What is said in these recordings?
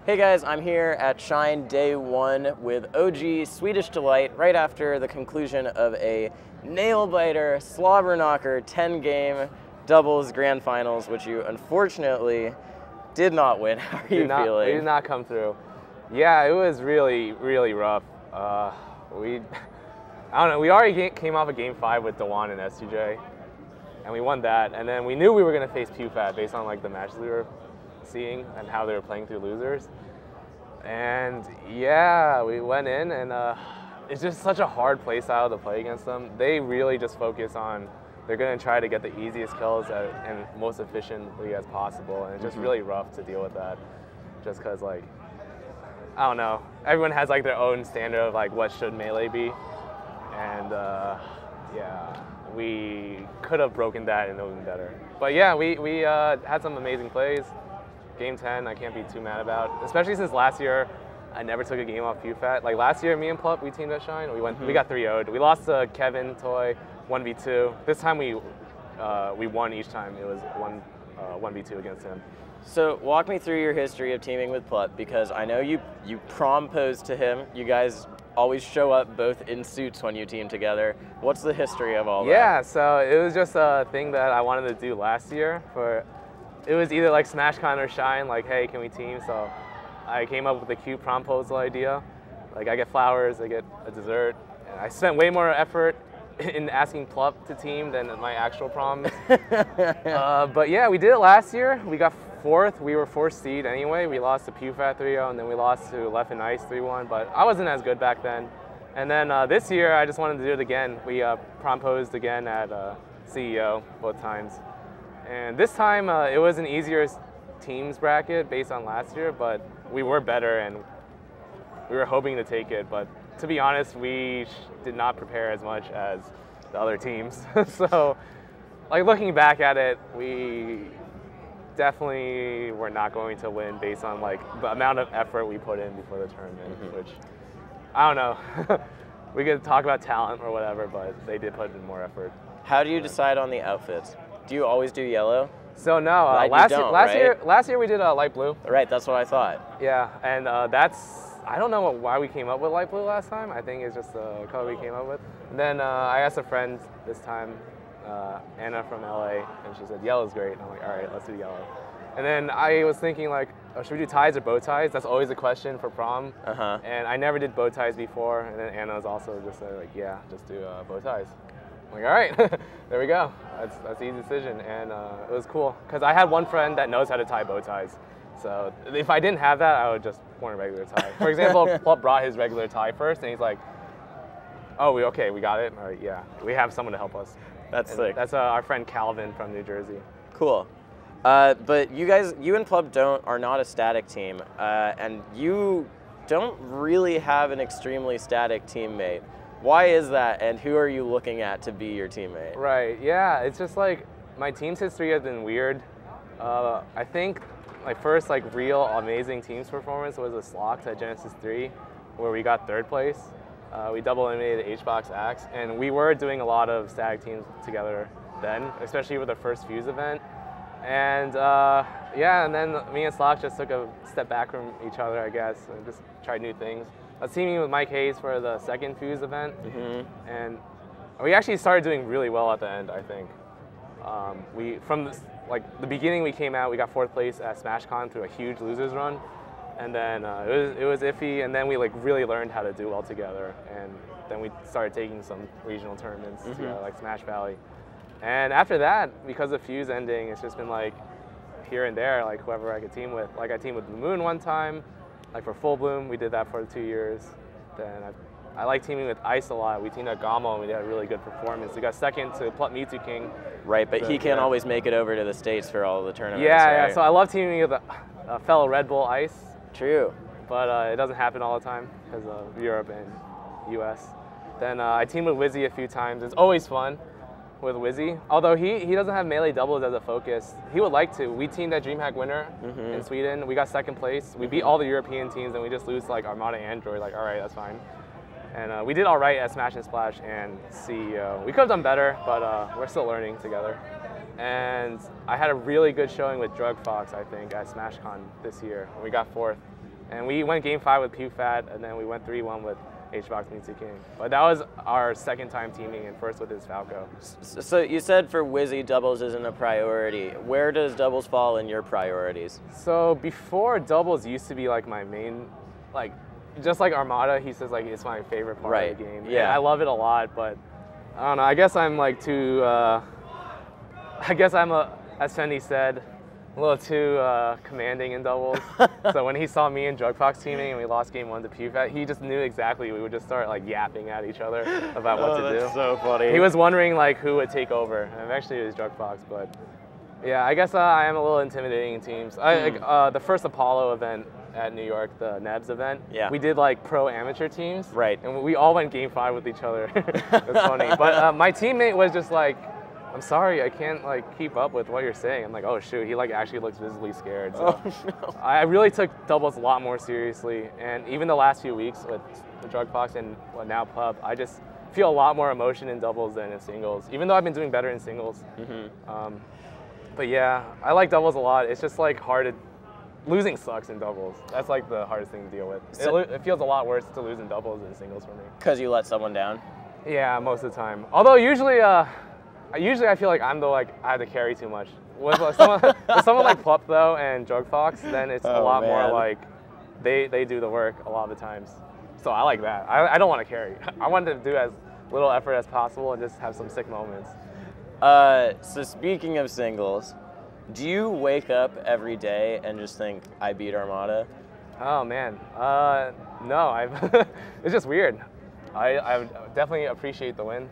Hey guys, I'm here at Shine Day 1 with OG Swedish Delight right after the conclusion of a nail-biter, slobber-knocker 10-game doubles grand finals, which you unfortunately did not win. How are you feeling? We did not come through. Yeah, it was really, really rough. I don't know, we already came off of Game 5 with Dewan and STJ, and we won that, and then we knew we were going to face PewFat based on like the matches we were seeing and how they were playing through losers. And yeah, we went in, and it's just such a hard play style to play against them. They really just focus on, they're going to try to get the easiest kills and most efficiently as possible, and it's just really rough to deal with that, just because, like, I don't know, everyone has like their own standard of like what should melee be, and yeah, we could have broken that and it would have been better. But yeah, we had some amazing plays. Game 10, I can't be too mad about, especially since last year I never took a game off PewFat. Like last year, me and Plup, we teamed at Shine. We got 3-0'd. We lost to Kevin Toy 1v2. This time we won each time. It was 1v2 against him. So walk me through your history of teaming with Plup, because I know you prom-posed to him. You guys always show up both in suits when you team together. What's the history of all that? Yeah, so it was just a thing that I wanted to do last year. It was either like SmashCon or Shine, like, hey, can we team? So I came up with a cute promposal idea. Like, I get flowers, I get a dessert. And I spent way more effort in asking Plup to team than my actual proms. But yeah, we did it last year. We got 4th. We were 4th seed anyway. We lost to PewFat 3-0, and then we lost to Left and Ice 3-1. But I wasn't as good back then. And then this year, I just wanted to do it again. We promposed again at CEO both times. And this time, it was an easier teams bracket based on last year, but we were better and we were hoping to take it. But to be honest, we did not prepare as much as the other teams. So, like, looking back at it, we definitely were not going to win based on like the amount of effort we put in before the tournament, which, I don't know. We could talk about talent or whatever, but they did put in more effort. How do you decide on the outfits? Do you always do yellow? So no, last year we did light blue. Right, that's what I thought. Yeah, and I don't know why we came up with light blue last time. I think it's just the color we came up with. And then I asked a friend this time, Anna from LA, and she said yellow's great. And I'm like, all right, let's do yellow. And then I was thinking like, oh, should we do ties or bow ties? That's always a question for prom. And I never did bow ties before. And then Anna was also just like, yeah, just do bow ties. I'm like, all right, there we go. That's the easy decision, and it was cool because I had one friend that knows how to tie bow ties. So if I didn't have that, I would just worn a regular tie. For example, Plup brought his regular tie first, and he's like, "Oh, we got it. All right, yeah, we have someone to help us." That's sick. That's our friend Calvin from New Jersey. Cool. But you and Plup are not a static team, and you don't really have an extremely static teammate. Why is that, and who are you looking at to be your teammate? Right, yeah, it's just like my team's history has been weird. I think my first like real amazing teams performance was a Slox at Genesis 3, where we got 3rd place. We double eliminated HBox Axe, and we were doing a lot of static teams together then, especially with the first Fuse event. And yeah, and then me and Slox just took a step back from each other, I guess, and just tried new things. I was teaming with Mike Hayes for the 2nd Fuse event, and we actually started doing really well at the end, I think. From the beginning we came out, we got 4th place at SmashCon through a huge losers run, and then it was iffy, and then we like really learned how to do well together, and then we started taking some regional tournaments together, like Smash Valley. And after that, because of Fuse ending, it's just been like here and there, like whoever I could team with. Like I teamed with the Moon one time. Like for Full Bloom, we did that for 2 years. Then I like teaming with Ice a lot. We teamed at Gamo and we had a really good performance. We got 2nd to Plup Mewtwo King. Right, but he can't always make it over to the States for all the tournaments. Yeah, right? yeah. So I love teaming with a fellow Red Bull Ice. True. But it doesn't happen all the time because of Europe and US. Then I teamed with Wizzy a few times. It's always fun with Wizzy. Although he doesn't have melee doubles as a focus. He would like to. We teamed at DreamHack Winter in Sweden. We got 2nd place. We beat all the European teams, and we just lose to like Armada Android. Like, all right, that's fine. And we did all right at Smash and Splash and CEO. We could have done better, but we're still learning together. And I had a really good showing with Drug Fox, I think, at SmashCon this year. We got 4th. And we went game 5 with PewFat, and then we went 3-1 with HBox Meets the King. But that was our second time teaming, and first with his Falco. So you said for Wizzy, doubles isn't a priority. Where does doubles fall in your priorities? So before, doubles used to be like my main, like, just like Armada, he says like it's my favorite part of the game. Yeah. And I love it a lot, but I don't know, I guess I'm like too, I guess I'm as Fendi said, a little too commanding in doubles. So when he saw me and Drugfox teaming and we lost game 1 to PewFat, he just knew exactly. We would just start like yapping at each other about what to do. That's so funny. He was wondering like who would take over. And eventually it was Drugfox, but yeah, I guess I am a little intimidating in teams. The first Apollo event at New York, the Nebs event, we did like pro amateur teams. Right. And we all went game 5 with each other. It's funny. But my teammate was just like, I'm sorry, I can't like keep up with what you're saying. I'm like, oh shoot, he like actually looks visibly scared. So no. I really took doubles a lot more seriously, and even the last few weeks with the Drugfox and now Pub, I just feel a lot more emotion in doubles than in singles. Even though I've been doing better in singles. But yeah, I like doubles a lot. It's just like hard to losing sucks in doubles. That's like the hardest thing to deal with. It feels a lot worse to lose in doubles than singles for me. Because you let someone down? Yeah, most of the time. Although usually I feel like I'm I have to carry too much. With someone like Plup though and Drugfox, then it's a lot more like they do the work a lot of the times. So I like that. I don't want to carry. I want to do as little effort as possible and just have some sick moments. So speaking of singles, do you wake up every day and just think, I beat Armada? Oh man, no. It's just weird. I definitely appreciate the win.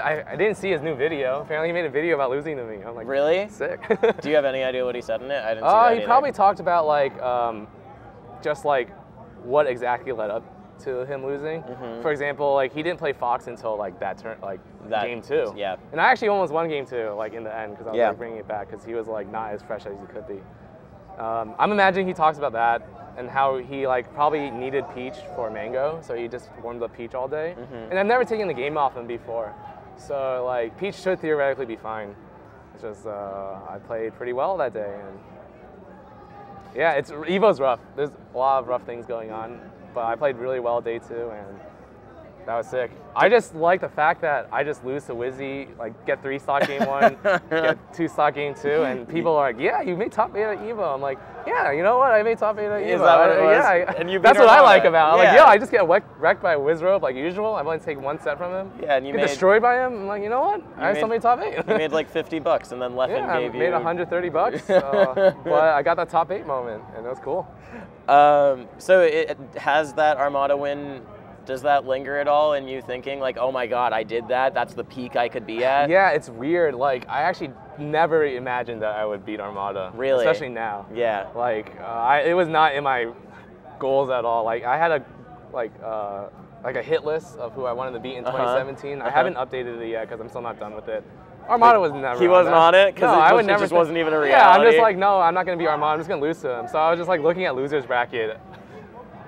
I didn't see his new video. Apparently he made a video about losing to me. I'm like, really? Sick. Do you have any idea what he said in it? I didn't see that he either. probably talked about like, just like what exactly led up to him losing. For example, like he didn't play Fox until like that game 2. Yeah. And I actually almost won game 2 like in the end because I was like bringing it back because he was like not as fresh as he could be. I'm imagining he talks about that and how he like probably needed Peach for Mango, so he just warmed up Peach all day. And I've never taken the game off him before, so like Peach should theoretically be fine. It's just I played pretty well that day, and yeah, Evo's rough. There's a lot of rough things going on, but I played really well day 2, and that was sick. I just like the fact that I just lose to Wizzy, like get 3 stock game 1, get 2 stock game 2, and people are like, yeah, you made top 8 at Evo. I'm like, yeah, you know what? I made top 8 at Evo. Is that what it was? Yeah, and you that's what I like about it. I'm like, yeah, I just get wrecked by Wizrope like usual. I've only taken 1 set from him. Yeah, and you get made destroyed by him. I'm like, you know what? I still made top 8. You made like $50 and then Leffen gave you. I made $130, but I got that top 8 moment, and it was cool. So it has that Armada win. Does that linger at all in you thinking like, oh my God, I did that? That's the peak I could be at? Yeah, it's weird. Like, I actually never imagined that I would beat Armada. Really? Especially now. Yeah. Like, it was not in my goals at all. Like, I had a hit list of who I wanted to beat in 2017. I haven't updated it yet because I'm still not done with it. Armada was never. He wasn't on it because it just wasn't even a reality. Yeah, I'm just like, no, I'm not gonna beat Armada. I'm just gonna lose to him. So I was just like looking at losers bracket.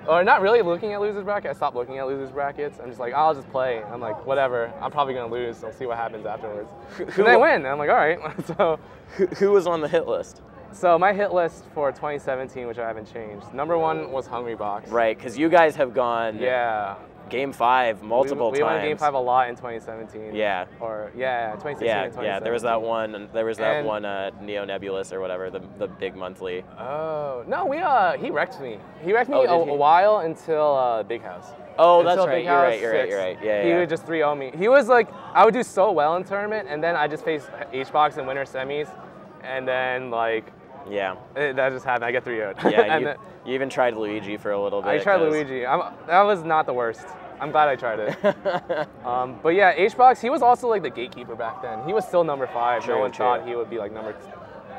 Or not really looking at losers bracket. I stopped looking at losers brackets. I'm just like, I'll just play. I'm like, whatever. I'm probably gonna lose. So I'll see what happens afterwards. And I win. And I'm like, all right. So who was on the hit list? So my hit list for 2017, which I haven't changed. #1 was Hungrybox. Right, because you guys have gone. Yeah. Game 5 multiple times. We went Game 5 a lot in 2017. Yeah. 2016 and 2017. Yeah, there was that one. There was that one Neo Nebulous or whatever, the big monthly. Oh no, he wrecked me. He wrecked me a while until Big House. Oh, that's right. You're right. Yeah. He would just 3-0 me. He was like, I would do so well in tournament, and then I just faced HBox in winter semis, and then like. Yeah. That just happened. I get 3-0'd. Yeah, you even tried Luigi for a little bit. I tried Luigi. That was not the worst. I'm glad I tried it. But yeah, HBox, he was also like the gatekeeper back then. He was still #5. No one thought he would be like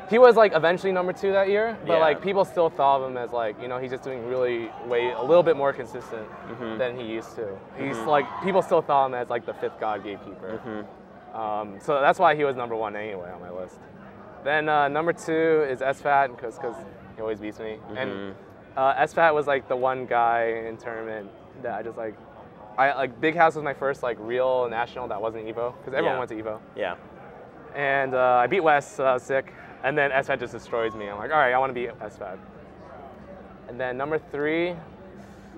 he was like eventually #2 that year, but like people still thought of him as like, you know, he's just doing a little bit more consistent than he used to. He's like, people still thought him as like the 5th god gatekeeper. So that's why he was #1 anyway on my list. Then #2 is SFAT because he always beats me. And SFAT was like the one guy in tournament that I just like. Big House was my first like real national that wasn't Evo because everyone went to Evo. Yeah. And I beat West, so that was sick. And then SFAT just destroys me. I'm like, all right, I want to beat SFAT. And then number 3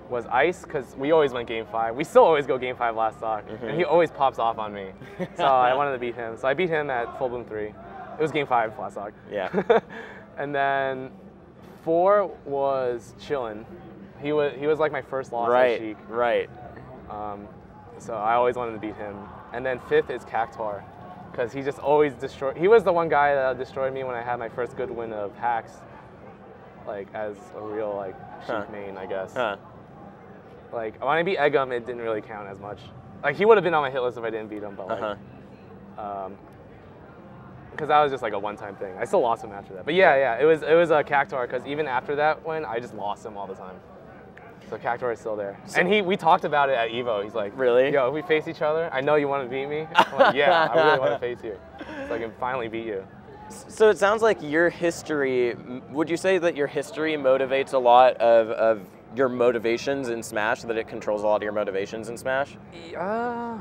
was Ice, because we always went game 5. We still always go game 5 last stock, and he always pops off on me. So I wanted to beat him. So I beat him at Full Bloom 3. It was game 5 last stock. Yeah. And then 4 was Chillin. He was like my first loss at Sheik. Right. So I always wanted to beat him. And then 5th is Cactuar, because he just always destroyed. He was the one guy that destroyed me when I had my first good win of Hacks, like as a real like Sheik main, I guess. Like when I beat Eggum, it didn't really count as much. Like he would have been on my hit list if I didn't beat him, but like, because that was just like a one-time thing. I still lost him after that. But yeah, it was a Cactuar, because even after that win, I just lost him all the time. So Cactuar is still there. So, and we talked about it at Evo. He's like, really? Yo, if we face each other, I know you want to beat me. I'm like, yeah, I really want to face you, so I can finally beat you. So it sounds like your history, would you say that your history motivates a lot of your motivations in Smash, that it controls a lot of your motivations in Smash? Yeah,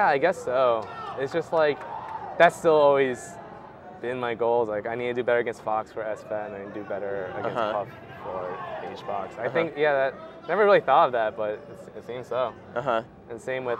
I guess so. It's just like, that's still always been my goals. Like I need to do better against Fox for SFET, and I need to do better against Puff for HBox. I think, that never really thought of that, but it seems so. And same with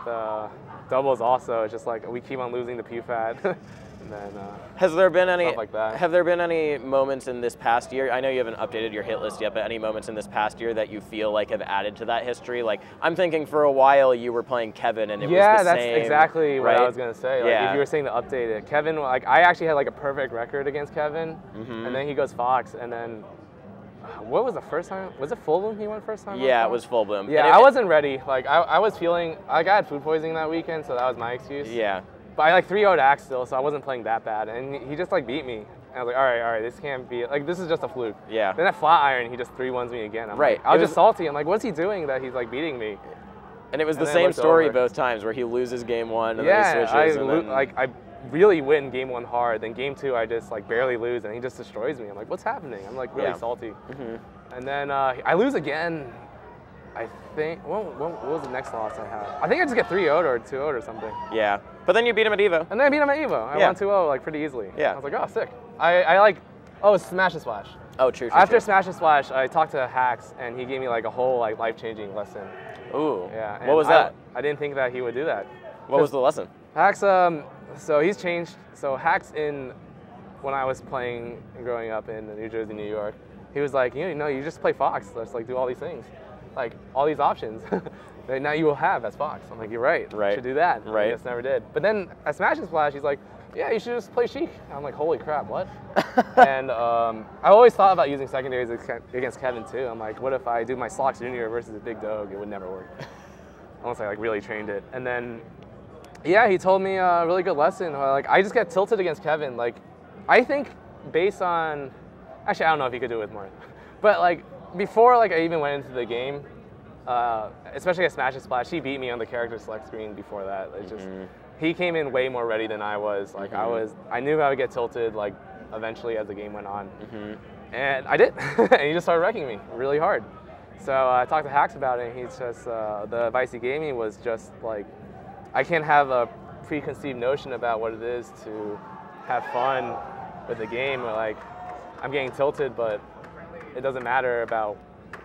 doubles also. It's just like we keep on losing to PewFat. And then, has there been any stuff like that. Have there been any moments in this past year? I know you haven't updated your hit list yet, but any moments in this past year that you feel like have added to that history? Like I'm thinking for a while you were playing Kevin, and it was the same. Yeah, that's exactly what I was gonna say. Like if you were saying to update it, Kevin, like I actually had like a perfect record against Kevin, and then he goes Fox, and then what was the first time? Was it Full Bloom he went first time? Yeah, it was Full Bloom. Yeah, I wasn't ready. Like I was feeling like I had food poisoning that weekend, so that was my excuse. Yeah. But I like 3-0'd Axe still, so I wasn't playing that bad. And he just like beat me. And I was like, all right, this can't be, like this is just a fluke. Yeah. Then at Flat Iron, he just 3-1s me again. I'm like, I was just salty. I'm like, what's he doing that he's like beating me? And it was the same story both times, where he loses game 1 and then he switches. I really win game 1 hard. Then game 2, I just like barely lose, and he just destroys me. I'm like, what's happening? I'm like really salty. And then I lose again. I think, what was the next loss I had? I think I just get 3-0'd or 2-0'd or something. Yeah, but then you beat him at Evo. And then I beat him at Evo. I won 2-0 like pretty easily. Yeah. I was like, oh, sick. I like, Smash and Splash. Oh, true. After Smash and Splash, I talked to Hacks, and he gave me like a whole like life-changing lesson. Ooh. Yeah. What was that? I didn't think that he would do that. What was the lesson? Hacks, so he's changed. So Hacks when I was playing and growing up in New Jersey, New York, he was like, you just play Fox. Let's like do all these things. Like all these options that now you will have as Fox. I'm like, you're right. You should do that. Right. I just never did. But then at Smash and Splash, he's like, yeah, you should just play Sheik. I'm like, holy crap, what? And I always thought about using secondaries against Kevin too. I'm like, what if I do my Slox Junior versus a Big Dog? It would never work. Unless I like really trained it. And then, yeah, he told me a really good lesson. Like I just get tilted against Kevin. Like I think based on, actually I don't know if he could do it with more, but like, before like I even went into the game, especially at Smash and Splash, he beat me on the character select screen before that. It's just he came in way more ready than I was. Like I knew I would get tilted like eventually as the game went on, and I did. And he just started wrecking me really hard. So I talked to Hacks about it, and he's just the advice he gave me was just like, I can't have a preconceived notion about what it is to have fun with the game. Or like I'm getting tilted, but it doesn't matter about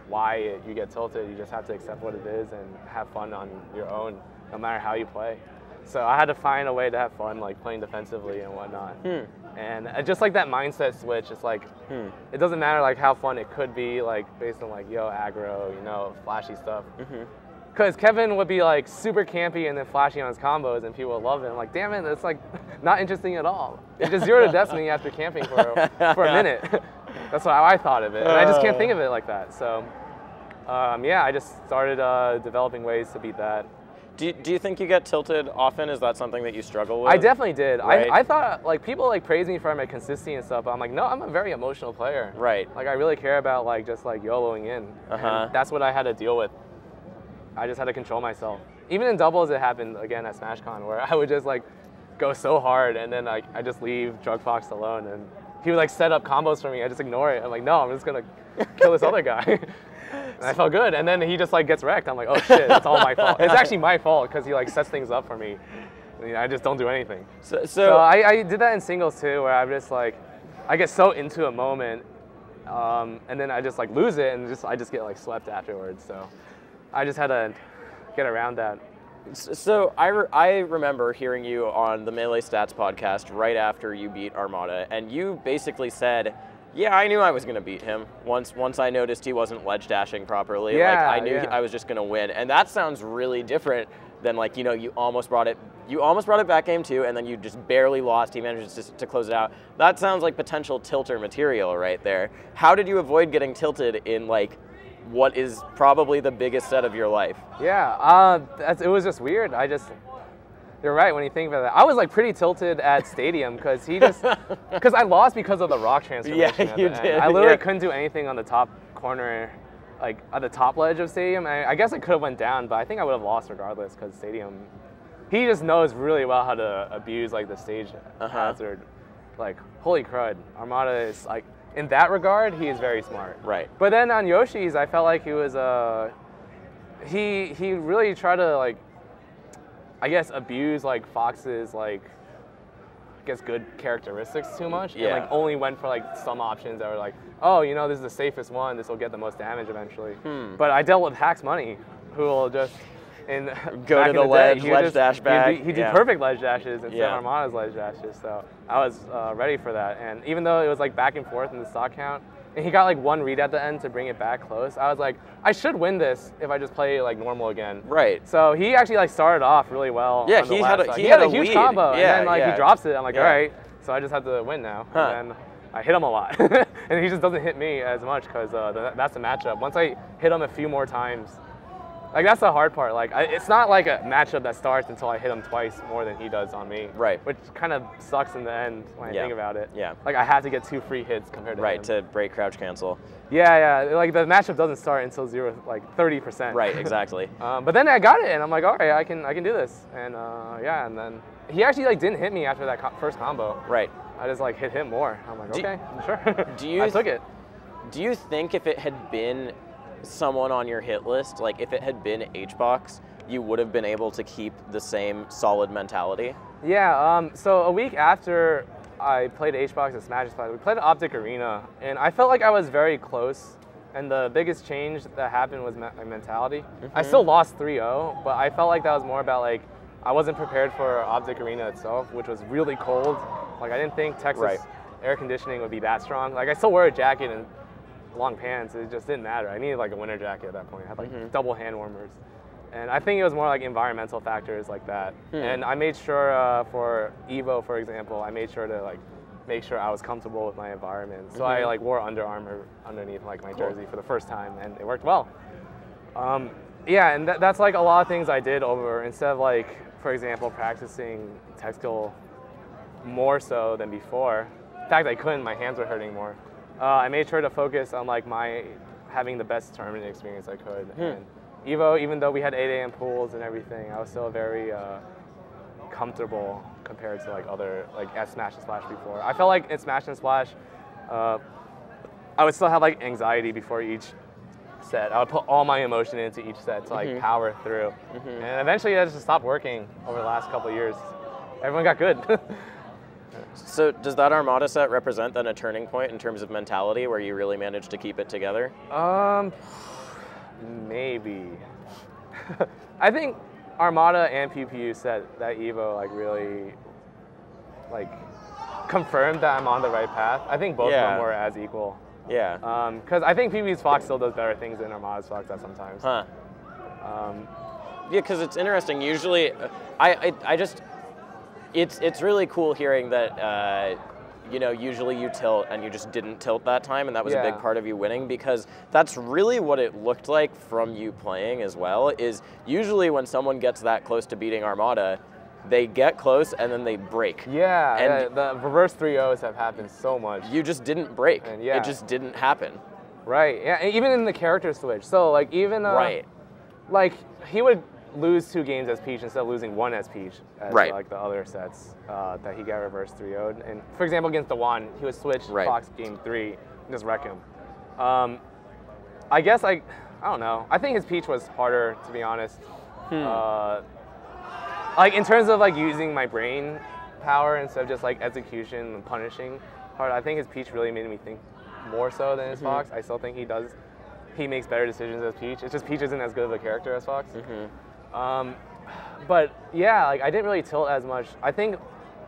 why you get tilted. You just have to accept what it is and have fun on your own, no matter how you play. So I had to find a way to have fun, like playing defensively and whatnot. And just like that mindset switch, it's like, it doesn't matter like how fun it could be, like based on like, aggro, flashy stuff. Because Kevin would be like super campy and then flashy on his combos, and people would love it. I'm like, damn it, it's like not interesting at all. It's just 0 to Destiny after camping for a minute. That's how I thought of it, and I just can't think of it like that. So, I just started developing ways to beat that. Do you think you get tilted often? Is that something that you struggle with? I definitely did. Right. I thought, like, people like praise me for my consistency and stuff, but I'm like, no, I'm a very emotional player. Right. Like, I really care about like just like YOLOing in. And that's what I had to deal with. I just had to control myself. Even in doubles, it happened again at SmashCon, where I would just like go so hard, and then like I just leave Drug Fox alone, and he would like set up combos for me. I just ignore it. I'm like, no, I'm just gonna kill this other guy. And I felt good. And then he just like gets wrecked. I'm like, oh shit, that's all my fault. It's actually my fault because he like sets things up for me. I just don't do anything. So I did that in singles too, where I'm just like, I get so into a moment, and then I just like lose it, and I just get like swept afterwards. So I just had to get around that. So I remember hearing you on the Melee Stats podcast right after you beat Armada, and you basically said, yeah, I knew I was going to beat him once I noticed he wasn't ledge dashing properly. Yeah, like I knew I was just going to win. And that sounds really different than like, you know, you almost brought it back game 2 and then you just barely lost. He managed to close it out. That sounds like potential tilter material right there. How did you avoid getting tilted in like what is probably the biggest set of your life? Yeah, it was just weird. You're right when you think about that. I was like pretty tilted at Stadium because I lost because of the rock transformation. Yeah, you did. I literally couldn't do anything on the top corner, like at the top ledge of Stadium. I guess I could have went down, but I think I would have lost regardless because Stadium, he just knows really well how to abuse like the stage hazard. Like, holy crud, Armada is like, in that regard, he is very smart. Right. But then on Yoshi's, I felt like he was, he really tried to like, I guess abuse like Fox's like, I guess good characteristics too much. Yeah. And like only went for like some options that were like, oh, you know, this is the safest one. This will get the most damage eventually. But I dealt with Hack's Money, who will just go to the ledge dash back. He did perfect ledge dashes instead of Armada's ledge dashes. So I was ready for that. And even though it was like back and forth in the stock count, and he got like one read at the end to bring it back close, I was like, I should win this if I just play like normal again. Right. So he actually like started off really well. Yeah, on the he had a huge huge combo, yeah, and then like he drops it. I'm like, all right. So I just have to win now. And then I hit him a lot, and he just doesn't hit me as much because that's the matchup. Once I hit him a few more times, like that's the hard part. Like it's not like a matchup that starts until I hit him twice more than he does on me. Right. Which kind of sucks in the end when I think about it. Yeah. Like I have to get 2 free hits compared to him. to break crouch cancel. Yeah. Like the matchup doesn't start until 30%. Right. Exactly. But then I got it, and I'm like, all right, I can do this. And and then he actually like didn't hit me after that first combo. Right. I just like hit him more. I'm like, okay, sure. I took it. Do you think if it had been someone on your hit list, like if it had been HBox, you would have been able to keep the same solid mentality? Yeah, so a week after I played HBox at Smash Splash, we played Optic Arena, and I felt like I was very close, and the biggest change that happened was my mentality. I still lost 3-0, but I felt like that was more about like, I wasn't prepared for Optic Arena itself, which was really cold. Like I didn't think Texas air conditioning would be that strong. Like I still wear a jacket and long pants, it just didn't matter. I needed like a winter jacket at that point. I had like double hand warmers. And I think it was more like environmental factors like that. And I made sure for Evo, for example, I made sure to like make sure I was comfortable with my environment. So I like wore Under Armour underneath like my jersey for the first time, and it worked well. Yeah, and that's like a lot of things I did over, instead of like, for example, practicing tech skill more so than before. In fact, I couldn't, my hands were hurting more. I made sure to focus on like having the best tournament experience I could. And Evo, even though we had 8 a.m. pools and everything, I was still very comfortable compared to like other, like at Smash and Splash before. I felt like in Smash and Splash, I would still have like anxiety before each set. I would put all my emotion into each set to like power through. And eventually that just stopped working over the last couple of years. Everyone got good. So does that Armada set represent then a turning point in terms of mentality where you really managed to keep it together? Maybe. I think Armada and PPU set that Evo like really like confirmed that I'm on the right path. I think both of them were as equal. Yeah. Because I think PPU's Fox still does better things than Armada's Fox at sometimes. Huh. Yeah, because it's interesting. Usually, I just, it's really cool hearing that, you know, usually you tilt and you just didn't tilt that time, and that was a big part of you winning, because that's really what it looked like from you playing as well, is usually when someone gets that close to beating Armada, they get close and then they break. Yeah, and the reverse 3-0s have happened so much. You just didn't break. And it just didn't happen. Right, yeah, and even in the character switch. So like even, like he would lose 2 games as Peach instead of losing 1 as Peach, as like the other sets that he got reverse 3-0'd. And for example, against the Juan, he would switch Fox game 3 and just wreck him. I guess like, I don't know. I think his Peach was harder, to be honest. Like in terms of like using my brain power instead of just like execution and punishing hard, I think his Peach really made me think more so than as Fox. I still think he makes better decisions as Peach. It's just Peach isn't as good of a character as Fox. But yeah, like I didn't really tilt as much. I think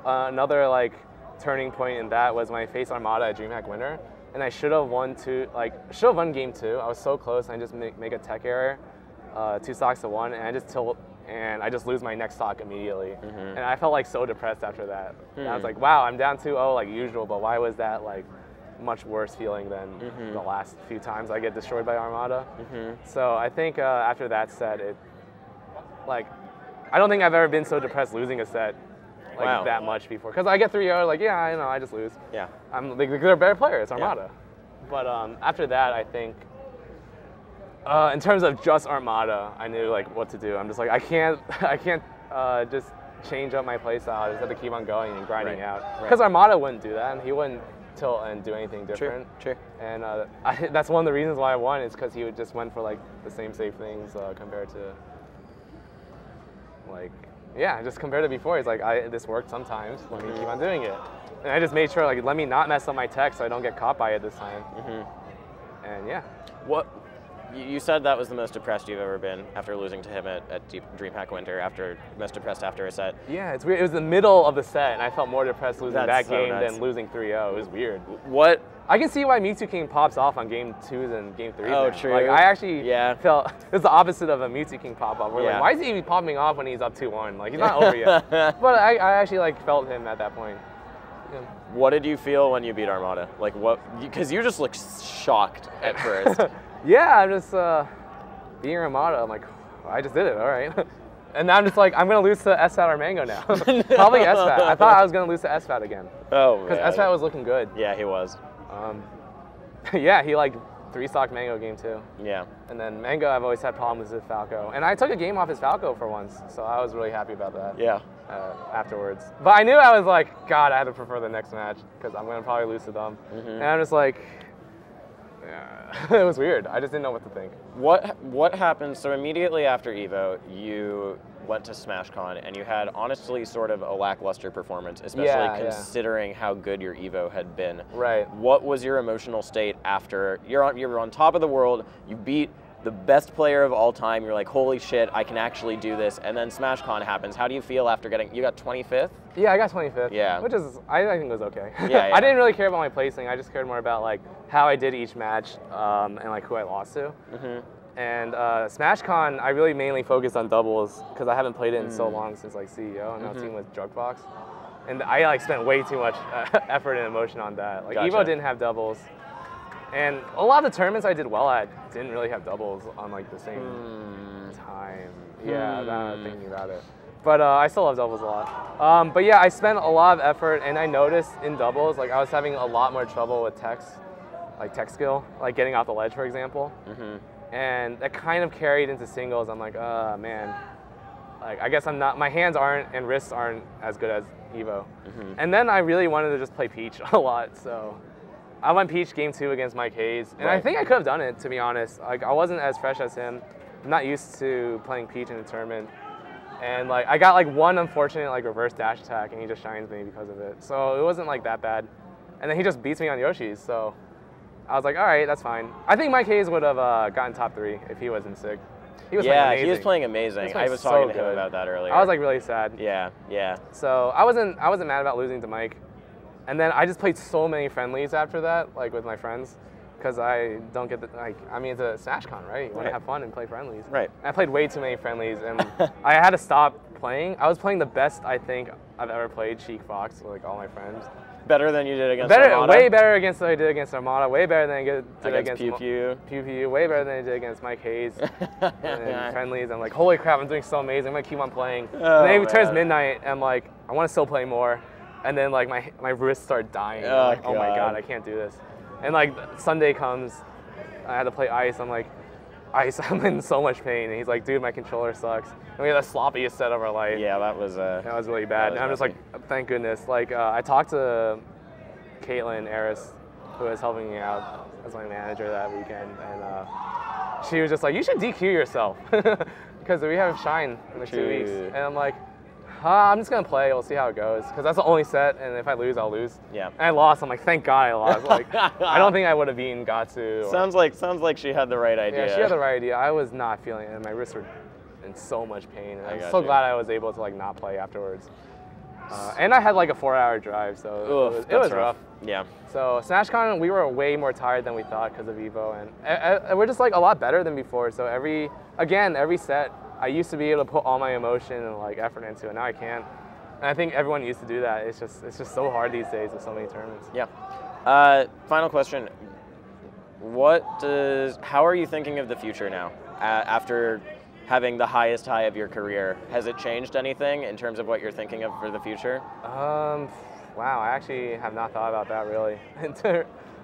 another like turning point in that was when I faced Armada at DreamHack Winter, and I should have won game 2. I was so close, and I just make a tech error, 2 stocks to 1, and I just tilt, and I just lose my next stock immediately. And I felt like so depressed after that. And I was like, wow, I'm down 2-0 like usual, but why was that like much worse feeling than the last few times I get destroyed by Armada? So I think after that set, I don't think I've ever been so depressed losing a set that much before. Because I get 3-0, like, yeah, I know, I just lose. Yeah. They're a better player, it's Armada. Yeah. But after that, I think, in terms of just Armada, I knew like what to do. I'm just like, I can't just change up my play style. I just have to keep on going and grinding out. Because Armada wouldn't do that, and he wouldn't tilt and do anything different. True. And that's one of the reasons why I won, is because he just went for like the same safe things compared to just compared to before. He's like, this worked sometimes, let me keep on doing it. And I just made sure, like, let me not mess up my tech so I don't get caught by it this time. And yeah. You said that was the most depressed you've ever been after losing to him at DreamHack Winter, most depressed after a set. Yeah, it's weird. It was the middle of the set, and I felt more depressed losing that game than losing 3-0. It was weird. I can see why Mewtwo King pops off on game 2s and game 3s. Oh, now. true. Like, I actually felt it was the opposite of a Mewtwo King pop off. We're like, why is he popping off when he's up 2-1? Like, he's not over yet. But I actually like felt him at that point. Yeah. What did you feel when you beat Armada? Like, what? Because you just looked shocked at first. Yeah, I'm just beating Armada. I'm like, I just did it. All right. And now I'm just like, I'm going to lose to SFAT or Mango now. Probably SFAT. I thought I was going to lose to SFAT again. Oh, because SFAT was looking good. Yeah, he was. Yeah, he like 3-stocked Mango game 2. Yeah. And then Mango, I've always had problems with Falco. And I took a game off his Falco for once, so I was really happy about that. Yeah. Afterwards. But I knew I was like, God, I had to prefer the next match because I'm going to probably lose to them. And I'm just like, it was weird. I just didn't know what to think. What happened? So immediately after Evo, you went to SmashCon, and you had honestly sort of a lackluster performance, especially considering how good your Evo had been. Right. What was your emotional state after you were on top of the world? You beat the best player of all time. You're like, holy shit, I can actually do this. And then SmashCon happens. How do you feel after you got 25th? Yeah, I got 25th. Yeah. Which is, I think was okay. Yeah. I didn't really care about my placing. I just cared more about like how I did each match and like who I lost to. And SmashCon, I really mainly focused on doubles because I haven't played it in so long since like CEO, and now team with Drugbox. And I like spent way too much effort and emotion on that. Like Evo didn't have doubles. And a lot of the tournaments I did well at didn't really have doubles on like the same time. Yeah, now I'm thinking about it. But I still love doubles a lot. But yeah, I spent a lot of effort, and I noticed in doubles, like I was having a lot more trouble with tech skill, like getting off the ledge, for example. And that kind of carried into singles. I'm like, man, like I guess my hands aren't and wrists aren't as good as Evo. And then I really wanted to just play Peach a lot, so I went Peach game 2 against Mike Hayes, and I think I could have done it, to be honest. Like I wasn't as fresh as him. I'm not used to playing Peach in a tournament, and like I got like one unfortunate like reverse dash attack, and he just shines me because of it. So it wasn't like that bad. And then he just beats me on Yoshi's, so I was like, all right, that's fine. I think Mike Hayes would have gotten top 3 if he wasn't sick. He was playing amazing. He was playing amazing. I was talking to him about that earlier. I was like really sad. Yeah. So I wasn't mad about losing to Mike. And then I just played so many friendlies after that, like with my friends, because I don't get it's a SmashCon, right? You want to have fun and play friendlies. Right. And I played way too many friendlies, and I had to stop playing. I was playing the best I think I've ever played Sheik Fox with like all my friends. Better than you did against Armada? Way better against than I did against Armada. Way better than I did against Pew Pew. Way better than I did against Mike Hayes. And friendlies. I'm like, holy crap, I'm doing so amazing. I'm going to keep on playing. And then it turns midnight, and I'm like, I want to still play more. And then like my wrists start dying. Like, oh my God, I can't do this. And like Sunday comes, I had to play ice. I'm like, ice, I'm in so much pain. And he's like, dude, my controller sucks. And we had the sloppiest set of our life. Yeah, that was really bad. And I'm just like, thank goodness. Like I talked to Caitlin Eris, who was helping me out as my manager that weekend, and she was just like, you should DQ yourself because we have Shine in like 2 weeks. And I'm like, I'm just gonna play. We'll see how it goes. Cause that's the only set, and if I lose, I'll lose. Yeah. And I lost. I'm like, thank God I lost. Like, I don't think I would have beaten Gatsu. Sounds like she had the right idea. Yeah, she had the right idea. I was not feeling it, and my wrists were in so much pain. And I'm so glad I was able to like not play afterwards. And I had like a 4-hour drive, so it was rough. Yeah. So SmashCon, we were way more tired than we thought because of Evo, and we're just like a lot better than before. So every set, I used to be able to put all my emotion and like effort into it. Now I can't. And I think everyone used to do that. It's just so hard these days with so many tournaments. Yeah. Final question. How are you thinking of the future now after having the highest high of your career? Has it changed anything in terms of what you're thinking of for the future? Wow, I actually have not thought about that really.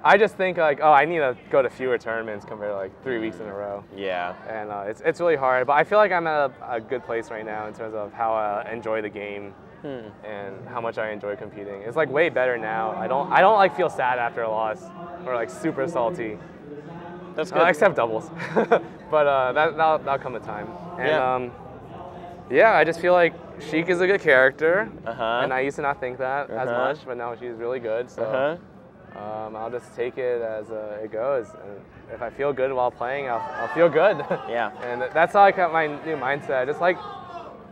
I just think like, oh, I need to go to fewer tournaments compared to like 3 weeks in a row. Yeah. And it's really hard, but I feel like I'm at a good place right now in terms of how I enjoy the game and how much I enjoy competing. It's like way better now. I don't like feel sad after a loss or like super salty. That's good. Except doubles, but that'll come with time. And yeah, I just feel like Sheik is a good character, and I used to not think that as much, but now she's really good. So I'll just take it as it goes. And if I feel good while playing, I'll feel good. Yeah. And that's how I got my new mindset. Just like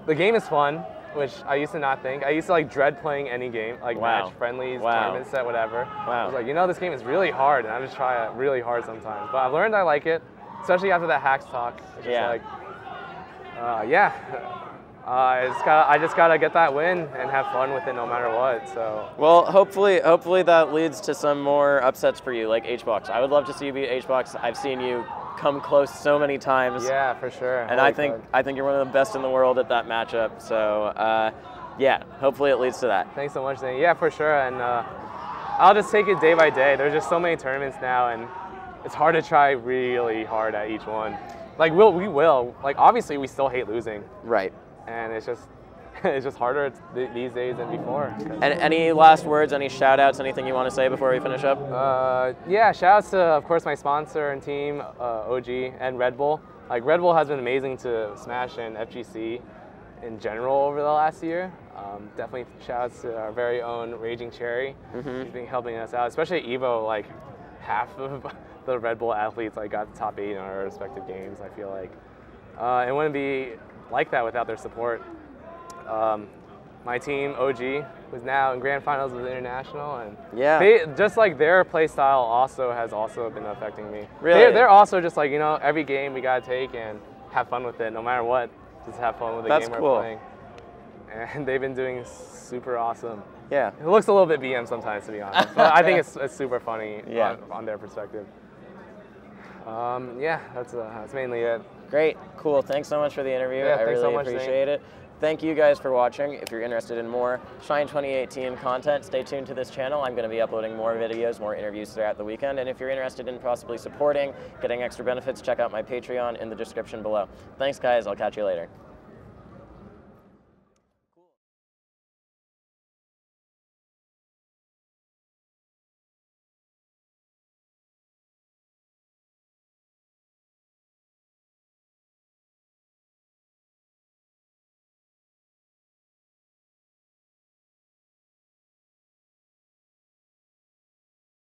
the game is fun, which I used to not think. I used to like dread playing any game, like match friendlies, tournament set, whatever. I was like, you know, this game is really hard, and I just try it really hard sometimes. But I've learned I like it, especially after that hacks talk. It's just like, I just gotta get that win and have fun with it no matter what. So. Well, hopefully that leads to some more upsets for you, like H-Box. I would love to see you beat H-Box. I've seen you come close so many times. Yeah, for sure. And I think you're one of the best in the world at that matchup. So yeah, hopefully it leads to that. Thanks so much, Zane. Yeah, for sure. And I'll just take it day by day. There's just so many tournaments now, and it's hard to try really hard at each one. Like we will. Like obviously we still hate losing. Right. And it's just harder these days than before. And any last words, any shout outs, anything you want to say before we finish up? Yeah, shout outs to, of course, my sponsor and team, OG, and Red Bull. Like, Red Bull has been amazing to Smash and FGC in general over the last year. Definitely shout outs to our very own Raging Cherry. He's been helping us out, especially at EVO. Like, half of the Red Bull athletes like got the top 8 in our respective games, I feel like. It wouldn't be like that without their support. My team, OG, was now in grand finals with International, and they just like their play style has also been affecting me. Really? They're also just like, you know, every game we gotta take and have fun with it, no matter what. Just have fun with the game we're playing. And they've been doing super awesome. Yeah. It looks a little bit BM sometimes, to be honest, but I think it's super funny on their perspective. Yeah, that's mainly it. Great, cool. Thanks so much for the interview. I really appreciate it. Thank you guys for watching. If you're interested in more Shine 2018 content, stay tuned to this channel. I'm going to be uploading more videos, more interviews throughout the weekend. And if you're interested in possibly supporting, getting extra benefits, check out my Patreon in the description below. Thanks, guys. I'll catch you later.